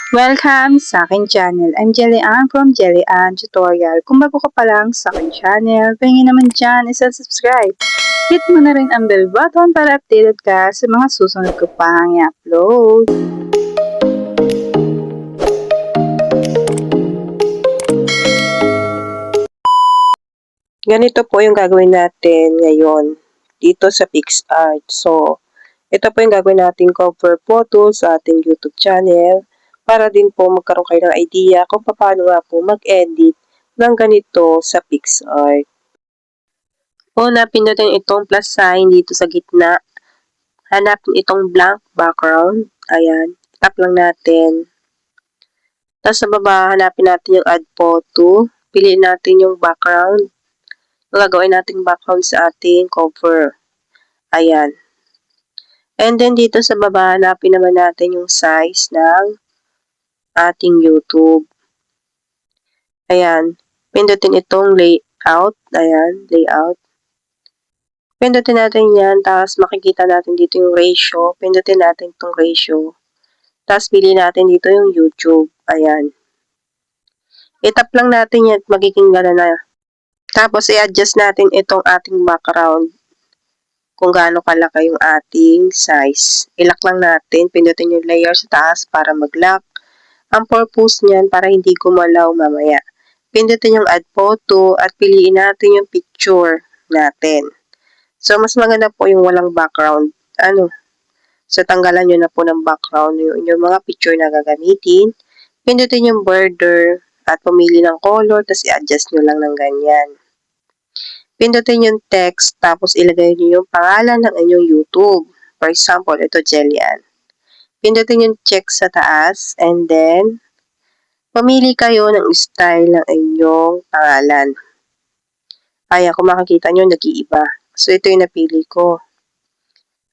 Welcome sa aking channel. I'm Jelly-Ann from Jelly-Ann Tutorial. Kung bago ka pa lang sa aking channel, pahingin naman dyan isa-subscribe. Hit mo na rin ang bell button para updated ka sa mga susunod ko pang i-upload. Ganito po yung gagawin natin ngayon dito sa PixArt. So, ito po yung gagawin natin cover photo sa ating YouTube channel para din po magkaroon kayo ng idea kung paano nga po mag-edit ng ganito sa PixArt. Una, pindutin itong plus sign dito sa gitna. Hanapin itong blank background. Ayan. Tap lang natin. Tapos sa baba, hanapin natin yung add photo. Piliin natin yung background. Gagawin natin background sa ating cover. Ayan. And then dito sa baba, hanapin naman natin yung size ng ating YouTube. Ayan. Pindutin itong layout. Ayan, layout. Pindutin natin yan. Tapos makikita natin dito yung ratio. Pindutin natin itong ratio. Tapos pili natin dito yung YouTube. Ayan. I-tap lang natin yan at magiging gano'n na. Tapos i-adjust natin itong ating background. Kung gaano kalaki yung ating size. I-lock lang natin. Pindutin yung layer sa taas para mag-lock. Ang purpose niyan para hindi gumalaw mamaya. Pindutin yung add photo at piliin natin yung picture natin. So, mas maganda po yung walang background. So, tanggalan nyo na po ng background yung mga picture na gagamitin. Pindutin yung border at pumili ng color, tapos i-adjust nyo lang ng ganyan. Pindutin yung text, tapos ilagay nyo yung pangalan ng inyong YouTube. For example, ito Jelly-Ann. Pindutin yung check sa taas, and then, pumili kayo ng style ng inyong pangalan. Ayan, kung makikita nyo, nag-iiba. So, ito yung napili ko.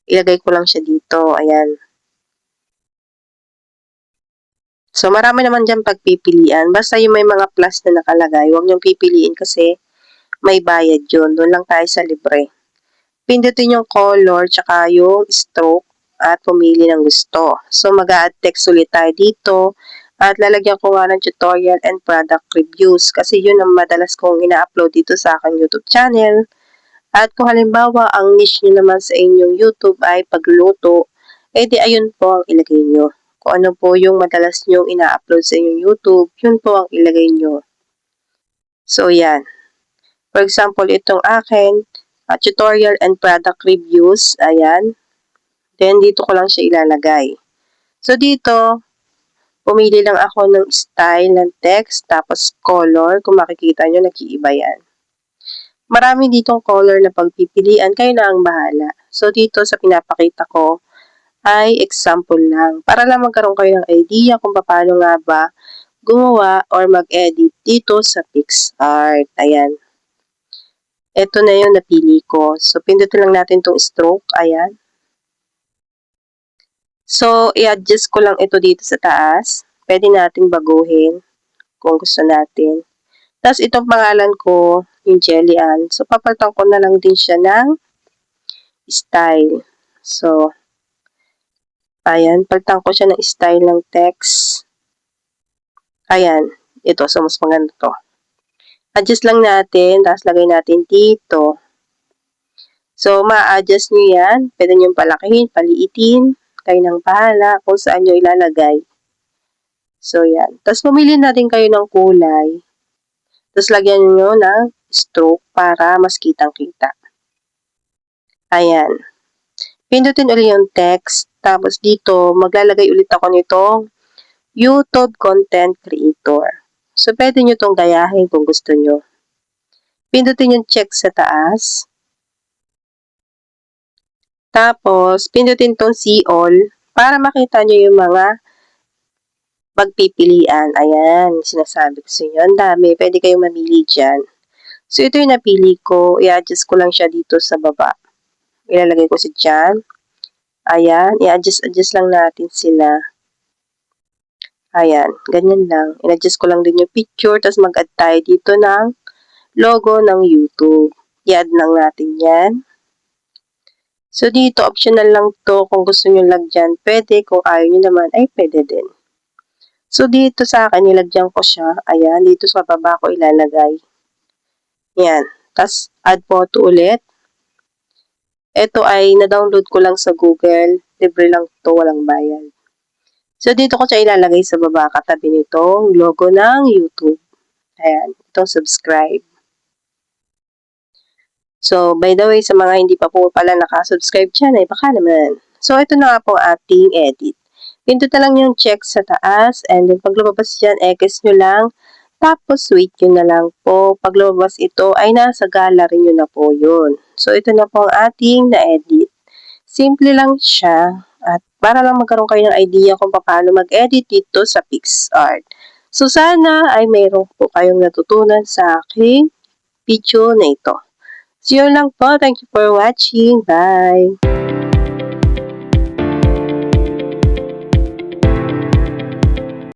Ilagay ko lang siya dito. Ayan. So, marami naman dyan pagpipilian. Basta yung may mga plus na nakalagay, huwag nyong pipiliin kasi may bayad yun. Doon lang tayo sa libre. Pindutin yung color, tsaka yung stroke, at pumili ng gusto. So, mag-a-add text ulit tayo dito. At lalagyan ko nga ng tutorial and product reviews kasi yun ang madalas kong ina-upload dito sa aking YouTube channel. At kung halimbawa, ang niche nyo naman sa inyong YouTube ay pagluluto, edi ayun po ang ilagay nyo. Kung ano po yung madalas nyong ina-upload sa inyong YouTube, yun po ang ilagay nyo. So, yan. For example, itong akin, tutorial and product reviews, ayan. Then, dito ko lang siya ilalagay. So, dito, pumili lang ako ng style ng text, tapos color. Kung makikita nyo, nag-iiba yan. Marami ditong color na pagpipilian, kayo na ang bahala. So, dito sa pinapakita ko, ay example lang. Para lang magkaroon kayo ng idea kung paano nga ba gumawa or mag-edit dito sa PixArt. Ayan. Ito na yung napili ko. So, pindutin lang natin itong stroke. Ayan. So, i-adjust ko lang ito dito sa taas. Pwede nating baguhin kung gusto natin. Tapos, itong pangalan ko, yung Jelly-Ann. So, papalitan ko na lang din siya ng style. So, ayan. Palitan ko siya ng style ng text. Ayan. Ito. So, mas maganda to. Adjust lang natin. Tapos, lagay natin dito. So, ma-adjust nyo yan. Pwede nyo palakihin, paliitin. Kayo ng bahala kung saan nyo ilalagay. So, yan. Tapos, pumili na din kayo ng kulay. Tapos, lagyan nyo ng stroke para mas kitang-kita. Ayan. Pindutin ulit yung text. Tapos, dito, maglalagay ulit ako nitong YouTube Content Creator. So, pwede nyo itong gayahin kung gusto nyo. Pindutin yung check sa taas. Tapos, pindutin itong see all para makita nyo yung mga pagpipilian. Ayan, sinasabi ko sa inyo. Ang dami. Pwede kayong mamili dyan. So, ito yung napili ko. I-adjust ko lang siya dito sa baba. Ilalagay ko siya dyan. Ayan. I-adjust lang natin sila. Ayan. Ganyan lang. I-adjust ko lang din yung picture. Tapos mag-add tayo dito ng logo ng YouTube. I-add lang natin yan. So, dito, optional lang to. Kung gusto nyo lagyan, pwede. Kung ayaw nyo naman, ay pwede din. So, dito sa akin, nilagyan ko siya. Ayan, dito sa baba ko ilalagay. Yan. Tapos, add photo ulit. Ito ay na-download ko lang sa Google. Libre lang to, walang bayad. So, dito ko siya ilalagay sa baba katabi nitong logo ng YouTube. Ayan, itong subscribe. So, by the way, sa mga hindi pa po pala nakasubscribe dyan, ay baka naman. So, ito na nga po ating edit. Pindot na lang yung check sa taas and then pag lumabas dyan, X nyo lang. Tapos, wait nyo na lang po. Pag lumabas ito, ay nasa gallery nyo na po yun. So, ito na po ang ating na-edit. Simple lang siya. At para lang magkaroon kayo ng idea kung paano mag-edit dito sa PixArt. So, sana ay mayroon po kayong natutunan sa aking video na ito. So, yun lang po. Thank you for watching. Bye!